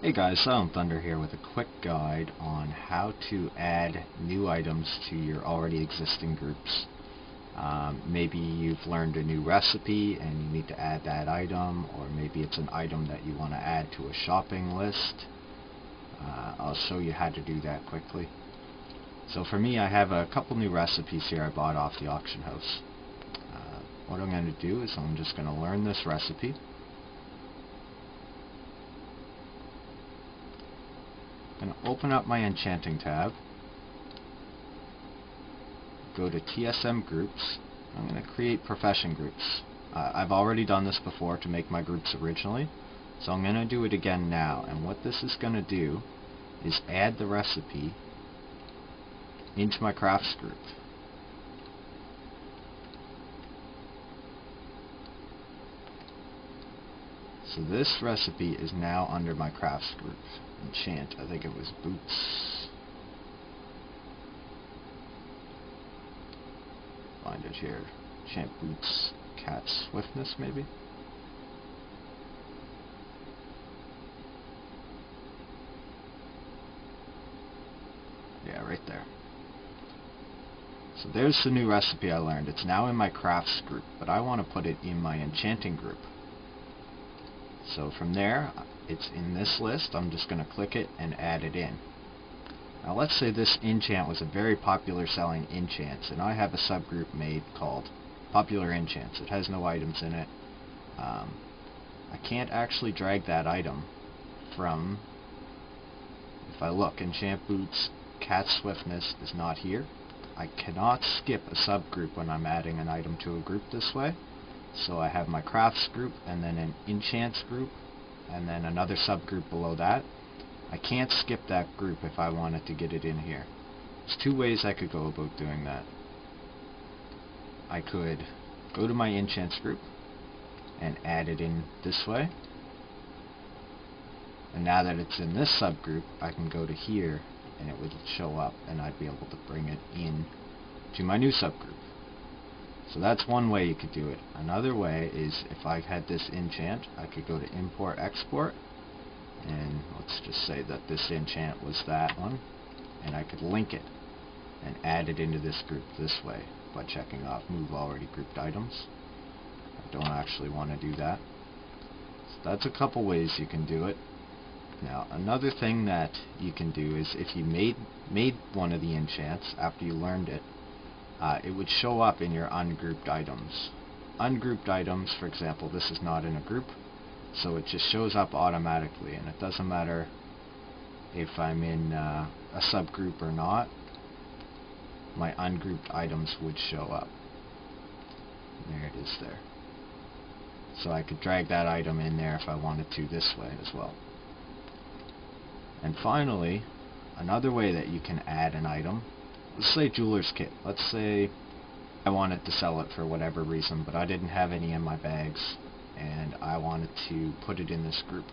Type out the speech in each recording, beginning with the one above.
Hey guys, Silenthunder here with a quick guide on how to add new items to your already existing groups. Maybe you've learned a new recipe and you need to add that item, or maybe it's an item that you want to add to a shopping list. I'll show you how to do that quickly. So for me, I have a couple new recipes here I bought off the auction house. What I'm going to do is I'm just going to learn this recipe. I'm going to open up my enchanting tab, go to TSM groups. I'm going to create profession groups. I've already done this before to make my groups originally, so I'm going to do it again now. And what this is going to do is add the recipe into my crafts group. So this recipe is now under my crafts group. Enchant, I think it was boots. Find it here. Enchant boots, cat swiftness maybe? Yeah, right there. So there's the new recipe I learned. It's now in my crafts group, but I want to put it in my enchanting group. So from there, it's in this list. I'm just going to click it and add it in. Now let's say this enchant was a very popular selling enchant, and I have a subgroup made called Popular Enchants. It has no items in it. I can't actually drag that item from, if I look, enchant boots, cat swiftness is not here. I cannot skip a subgroup when I'm adding an item to a group this way. So I have my crafts group, and then an enchants group, and then another subgroup below that. I can't skip that group if I wanted to get it in here. There's two ways I could go about doing that. I could go to my enchants group and add it in this way. And now that it's in this subgroup, I can go to here and it would show up, and I'd be able to bring it in to my new subgroup. So that's one way you could do it. Another way is, if I had this enchant, I could go to import export, and let's just say that this enchant was that one, and I could link it and add it into this group this way by checking off move already grouped items. I don't actually want to do that. So that's a couple ways you can do it. Now another thing that you can do is, if you made one of the enchants after you learned it, it would show up in your ungrouped items. Ungrouped items, for example, this is not in a group, so it just shows up automatically, and it doesn't matter if I'm in a subgroup or not, my ungrouped items would show up. There it is there. So I could drag that item in there if I wanted to this way as well. And finally, another way that you can add an item, let's say jeweler's kit. Let's say I wanted to sell it for whatever reason, but I didn't have any in my bags, and I wanted to put it in this group.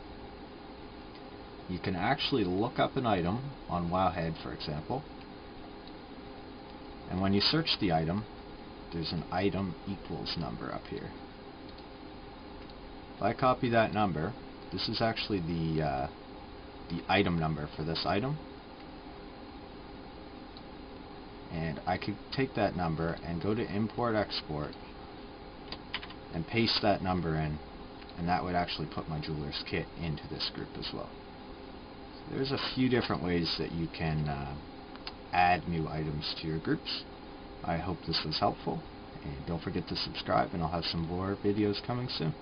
You can actually look up an item on Wowhead, for example, and when you search the item, there's an item equals number up here. If I copy that number, this is actually the item number for this item. And I could take that number and go to import export and paste that number in, and that would actually put my jeweler's kit into this group as well. So there's a few different ways that you can add new items to your groups. I hope this was helpful, and don't forget to subscribe, and I'll have some more videos coming soon.